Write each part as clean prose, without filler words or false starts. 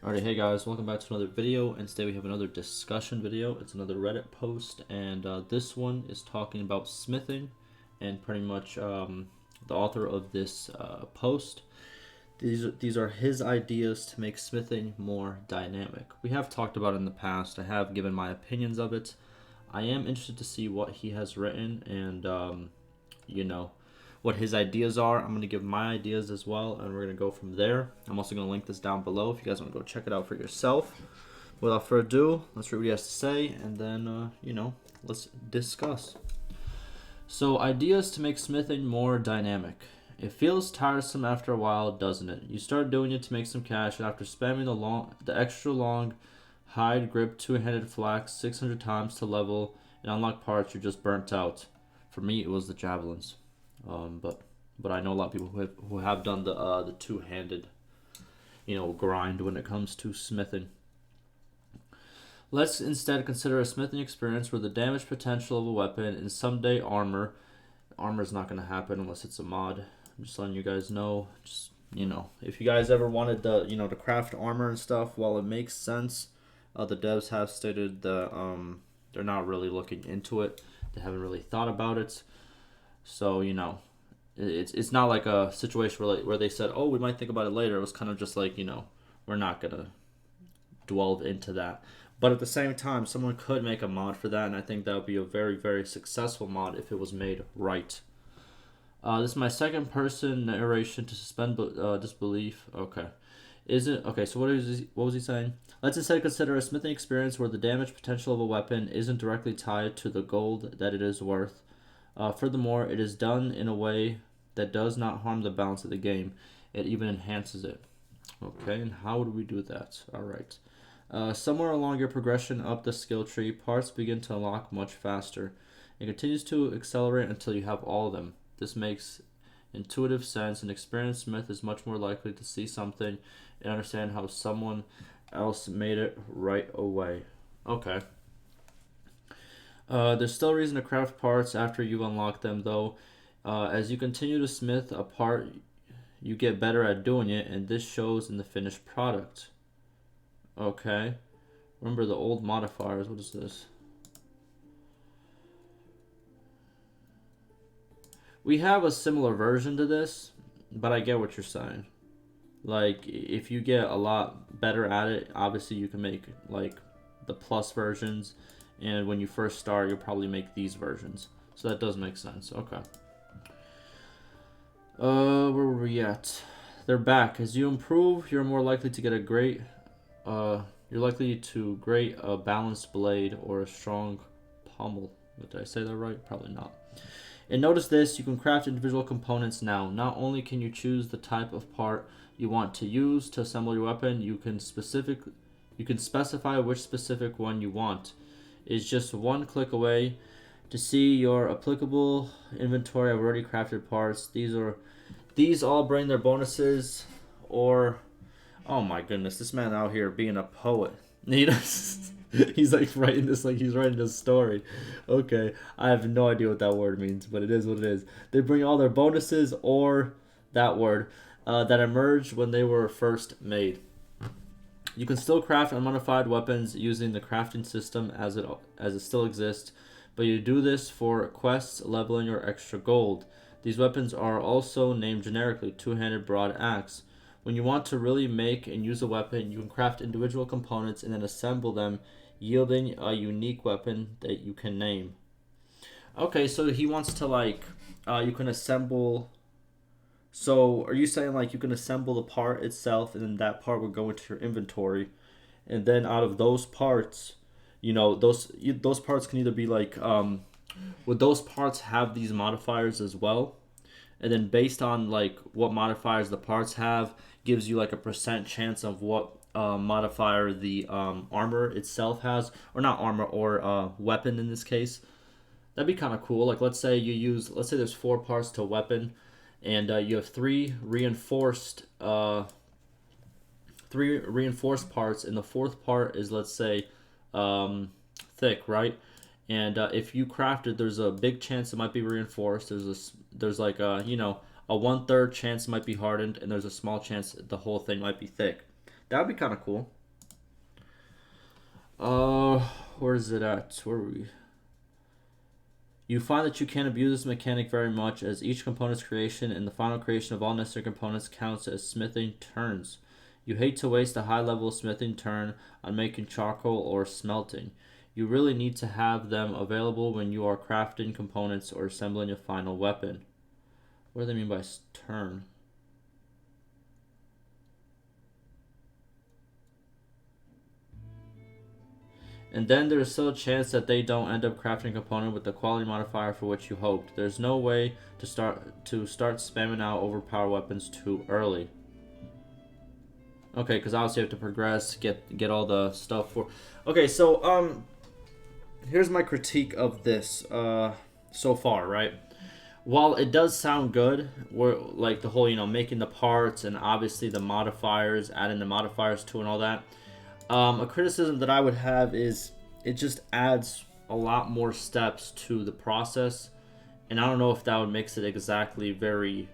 Alrighty, hey guys, welcome back to another video, and today we have another discussion video. It's another Reddit post, and this one is talking about smithing, and pretty much the author of this post. These are his ideas to make smithing more dynamic. We have talked about it in the past. I have given my opinions of it. I am interested to see what he has written, and you know, what his ideas are. I'm going to give my ideas as well, and we're going to go from there. I'm also going to link this down below if you guys want to go check it out for yourself. Without further ado, let's read what he has to say, and then, let's discuss. So, ideas to make smithing more dynamic. It feels tiresome after a while, doesn't it? You start doing it to make some cash, and after spamming the extra long hide grip two-handed flax 600 times to level and unlock parts, you're just burnt out. For me, it was the javelins. But I know a lot of people who have done the two-handed, grind when it comes to smithing. Let's instead consider a smithing experience where the damage potential of a weapon and someday armor. Armor is not going to happen unless it's a mod. I'm just letting you guys know. Just if you guys ever wanted to craft armor and stuff, while it makes sense, the devs have stated that they're not really looking into it. They haven't really thought about it. So it's not like a situation where they said, oh, we might think about it later. It was kind of just like, we're not gonna delve into that. But at the same time, someone could make a mod for that, and I think that would be a very, very successful mod if it was made right. This is my second person narration to suspend disbelief. Okay. Isn't okay? So what was he saying? Let's instead consider a smithing experience where the damage potential of a weapon isn't directly tied to the gold that it is worth. Furthermore, it is done in a way that does not harm the balance of the game. It even enhances it. Okay, and how do we do that? All right. Somewhere along your progression up the skill tree, parts begin to unlock much faster. It continues to accelerate until you have all of them. This makes intuitive sense. An experienced smith is much more likely to see something and understand how someone else made it right away. Okay. There's still a reason to craft parts after you unlock them, though. As you continue to smith a part, you get better at doing it, and this shows in the finished product. Okay. Remember the old modifiers. What is this? We have a similar version to this, but I get what you're saying. Like, if you get a lot better at it, obviously you can make, like, the plus versions, and when you first start, you'll probably make these versions. So that does make sense. Okay. Where were we at? They're back. As you improve, you're more likely to get a great, you're likely to grate a balanced blade or a strong pommel. Did I say that right? Probably not. And notice this, you can craft individual components now. Not only can you choose the type of part you want to use to assemble your weapon, you can specify which specific one you want. It's just one click away. To see your applicable inventory of already crafted parts, these all bring their bonuses, or oh my goodness, this man out here being a poet. He's like writing this like he's writing a story. Okay, I have no idea what that word means, but it is what it is. They bring all their bonuses, or that word, that emerged when they were first made. You can still craft unmodified weapons using the crafting system as it still exists, but you do this for quests, leveling, or extra gold. These weapons are also named generically two-handed broad axe. When you want to really make and use a weapon, you can craft individual components and then assemble them, yielding a unique weapon that you can name. Okay, so he wants to you can assemble. So are you saying like you can assemble the part itself, and then that part would go into your inventory, and then out of those parts, those parts can either be like, would those parts have these modifiers as well? And then based on like what modifiers the parts have, gives you like a percent chance of what modifier the armor itself has, or not armor, or weapon in this case. That'd be kind of cool. Like let's say there's 4 parts to weapon, and you have 3 reinforced parts, and the 4th part is, let's say, thick, right? And if you craft it, there's a big chance it might be reinforced. There's like a 1/3 chance it might be hardened, and there's a small chance the whole thing might be thick. That would be kind of cool. Where is it at? Where are we? You find that you can't abuse this mechanic very much, as each component's creation and the final creation of all necessary components counts as smithing turns. You hate to waste a high level smithing turn on making charcoal or smelting. You really need to have them available when you are crafting components or assembling a final weapon. What do they mean by turn? And then there's still a chance that they don't end up crafting a component with the quality modifier for which you hoped. There's no way to start spamming out overpowered weapons too early. Okay, because obviously you have to progress, get all the stuff for. Okay, so here's my critique of this so far, right? While it does sound good, we're like the whole making the parts and obviously the modifiers, adding the modifiers to and all that. A criticism that I would have is it just adds a lot more steps to the process, and I don't know if that would makes it exactly very,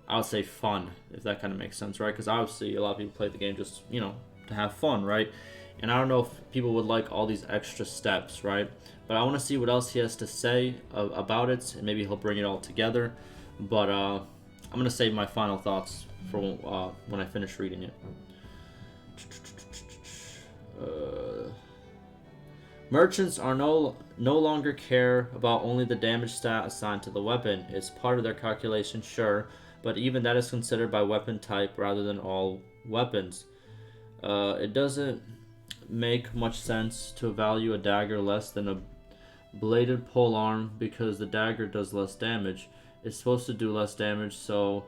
I would say, fun, if that kind of makes sense, right? Because obviously a lot of people play the game just, to have fun, right? And I don't know if people would like all these extra steps, right? But I want to see what else he has to say about it, and maybe he'll bring it all together. But I'm going to save my final thoughts for when I finish reading it. Merchants are no longer care about only the damage stat assigned to the weapon. It's part of their calculation, sure, but even that is considered by weapon type rather than all weapons. It doesn't make much sense to value a dagger less than a bladed polearm because the dagger does less damage. It's supposed to do less damage, so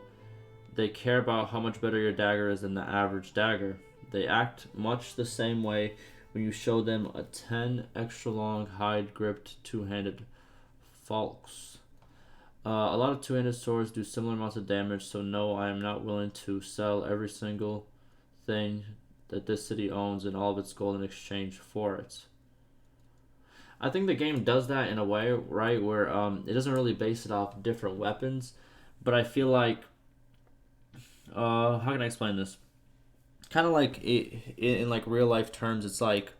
they care about how much better your dagger is than the average dagger. They act much the same way when you show them a 10 extra long hide gripped two-handed falx. A lot of two-handed swords do similar amounts of damage, so no, I am not willing to sell every single thing that this city owns and all of its gold in exchange for it. I think the game does that in a way, right, where it doesn't really base it off different weapons, but I feel like, how can I explain this? Kind of like in like real life terms, it's like,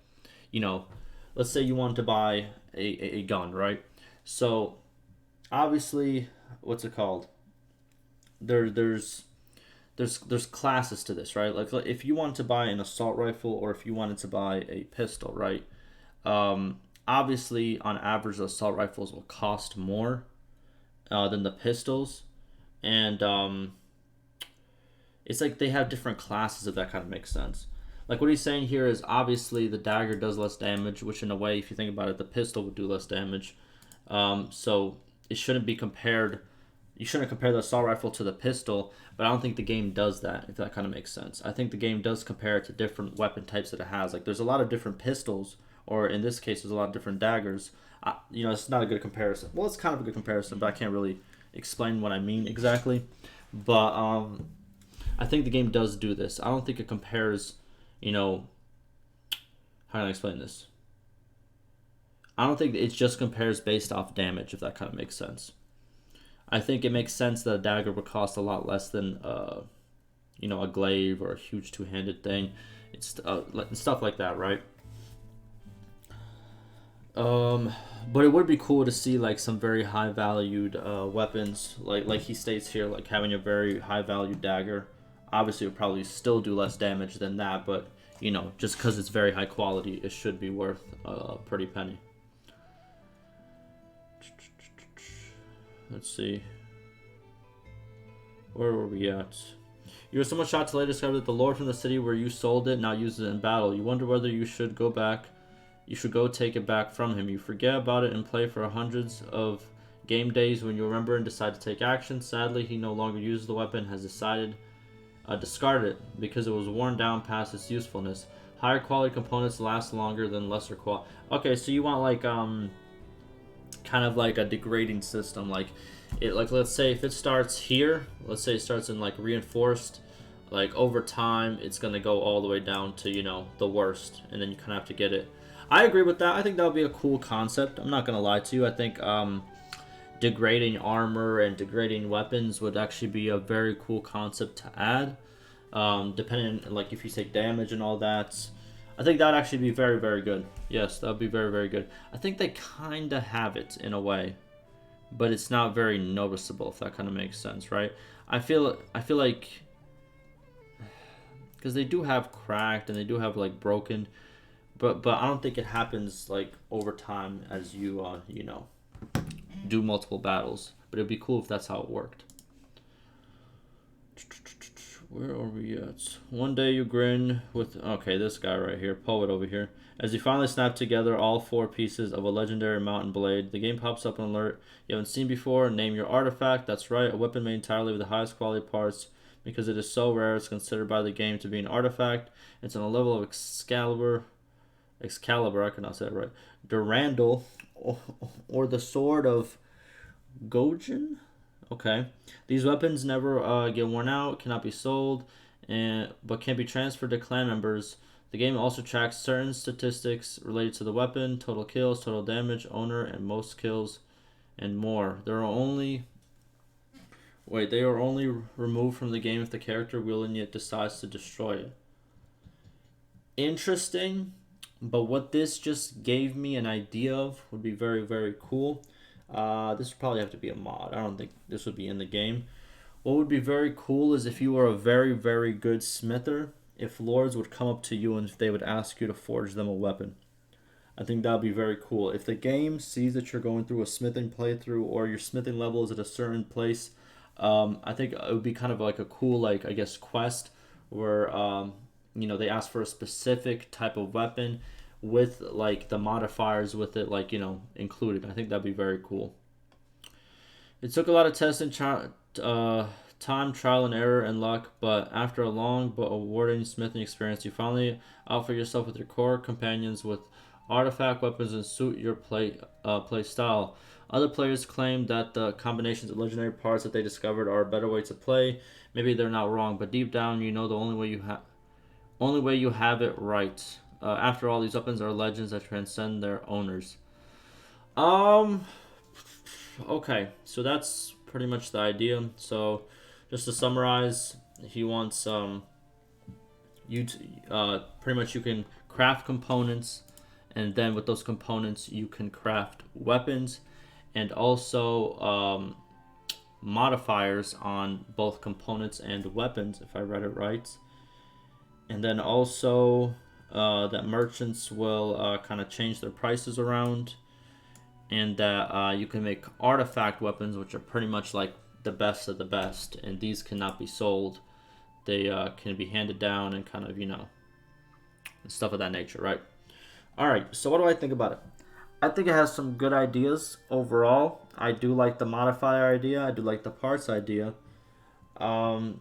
let's say you want to buy a gun, right? So obviously, what's it called? There's classes to this, right? Like if you want to buy an assault rifle or if you wanted to buy a pistol, right? Obviously, on average, the assault rifles will cost more than the pistols, and it's like they have different classes, if that kind of makes sense. Like what he's saying here is obviously the dagger does less damage, which in a way, if you think about it, the pistol would do less damage. So it shouldn't be compared. You shouldn't compare the assault rifle to the pistol, but I don't think the game does that, if that kind of makes sense. I think the game does compare it to different weapon types that it has. Like there's a lot of different pistols, or in this case, there's a lot of different daggers. It's not a good comparison. Well, it's kind of a good comparison, but I can't really explain what I mean exactly. But I think the game does do this. I don't think it compares, how can I explain this? I don't think it just compares based off damage, if that kind of makes sense. I think it makes sense that a dagger would cost a lot less than, a glaive or a huge two-handed thing. It's stuff like that, right? But it would be cool to see like some very high valued weapons, like he states here, like having a very high valued dagger. Obviously, it would probably still do less damage than that, but just because it's very high quality, it should be worth a pretty penny. Let's see. Where were we at? You were somewhat shocked to later discover that the lord from the city where you sold it now uses it in battle. You wonder whether you should go back. You should go take it back from him. You forget about it and play for hundreds of game days when you remember and decide to take action. Sadly, he no longer uses the weapon, has decided discard it because it was worn down past its usefulness. Higher quality components last longer than lesser quality. Okay, so you want like kind of like a degrading system, like let's say if it starts here, let's say it starts in like reinforced, like over time it's gonna go all the way down to the worst, and then you kind of have to get it. I agree with that. I think that would be a cool concept. I'm not gonna lie to you. I think degrading armor and degrading weapons would actually be a very cool concept to add. Depending, like, if you take damage and all that. I think that'd actually be very, very good. Yes, that'd be very, very good. I think they kind of have it in a way, but it's not very noticeable, if that kind of makes sense, right? I feel like, because they do have cracked and they do have like broken, but I don't think it happens like over time as you you know, do multiple battles. But it'd be cool if that's how it worked. Where are we at? One day you grin with... Okay, this guy right here. Poet over here. As you finally snap together all 4 pieces of a legendary mountain blade, the game pops up an alert you haven't seen before. Name your artifact. That's right, a weapon made entirely with the highest quality parts. Because it is so rare, it's considered by the game to be an artifact. It's on a level of Excalibur, I cannot say it right. Durandal, or the Sword of Gojin? Okay. These weapons never get worn out, cannot be sold, but can be transferred to clan members. The game also tracks certain statistics related to the weapon, total kills, total damage, owner, and most kills, and more. They are only removed from the game if the character wielding it decides to destroy it. Interesting, but what this just gave me an idea of would be very, very cool. This would probably have to be a mod. I don't think this would be in the game. What would be very cool is if you were a very, very good smither, if lords would come up to you and if they would ask you to forge them a weapon. I think that would be very cool. If the game sees that you're going through a smithing playthrough or your smithing level is at a certain place, I think it would be kind of like a cool, like, I guess, quest where, you know, they ask for a specific type of weapon with like the modifiers with it, like, you know, included. I think that'd be very cool. It took a lot of testing, time, trial and error, and luck, but after a long but rewarding smithing experience, you finally outfit yourself with your core companions with artifact weapons and suit your play style. Other players claim that the combinations of legendary parts that they discovered are a better way to play. Maybe they're not wrong, but deep down, you know the only way you have it right. After all, these weapons are legends that transcend their owners. Um. Okay, so that's pretty much the idea. So, just to summarize, he wants you to pretty much you can craft components, and then with those components you can craft weapons, and also modifiers on both components and weapons, if I read it right. And then also that merchants will kind of change their prices around, and that you can make artifact weapons, which are pretty much like the best of the best, and these cannot be sold. They can be handed down and kind of, you know, stuff of that nature, right? All right, so what do I think about it? I think it has some good ideas overall. I do like the modifier idea. I do like the parts idea. I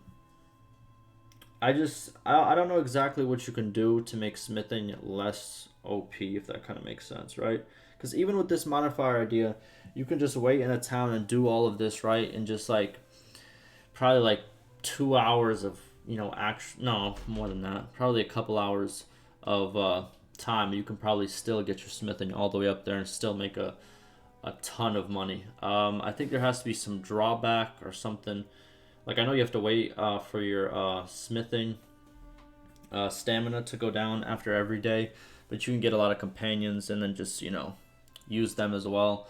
don't know exactly what you can do to make smithing less OP, if that kind of makes sense, right? Because even with this modifier idea, you can just wait in a town and do all of this, right? And just like probably like 2 hours of, you know, no, more than that. Probably a couple hours of time. You can probably still get your smithing all the way up there and still make a ton of money. I think there has to be some drawback or something. Like, I know you have to wait for your smithing stamina to go down after every day, but you can get a lot of companions and then just, you know, use them as well.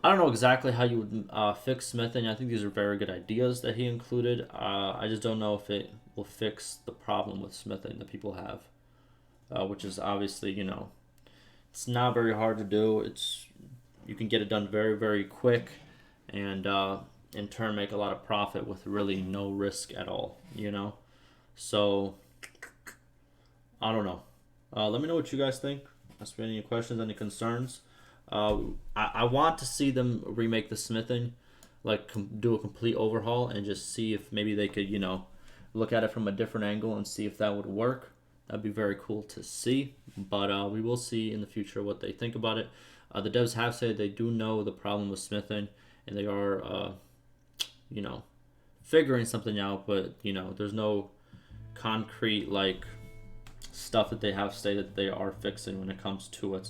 I don't know exactly how you would fix smithing. I think these are very good ideas that he included. I just don't know if it will fix the problem with smithing that people have, which is obviously, you know, it's not very hard to do. You can get it done very, very quick, and in turn make a lot of profit with really no risk at all, you know? So, I don't know. Let me know what you guys think. Ask me any questions, any concerns. I want to see them remake the smithing, like do a complete overhaul and just see if maybe they could, you know, look at it from a different angle and see if that would work. That'd be very cool to see, but we will see in the future what they think about it. The devs have said they do know the problem with smithing, and they are, you know, figuring something out, but, you know, there's no concrete, like, stuff that they have stated that they are fixing when it comes to it.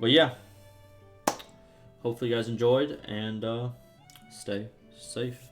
But yeah, hopefully you guys enjoyed, and stay safe.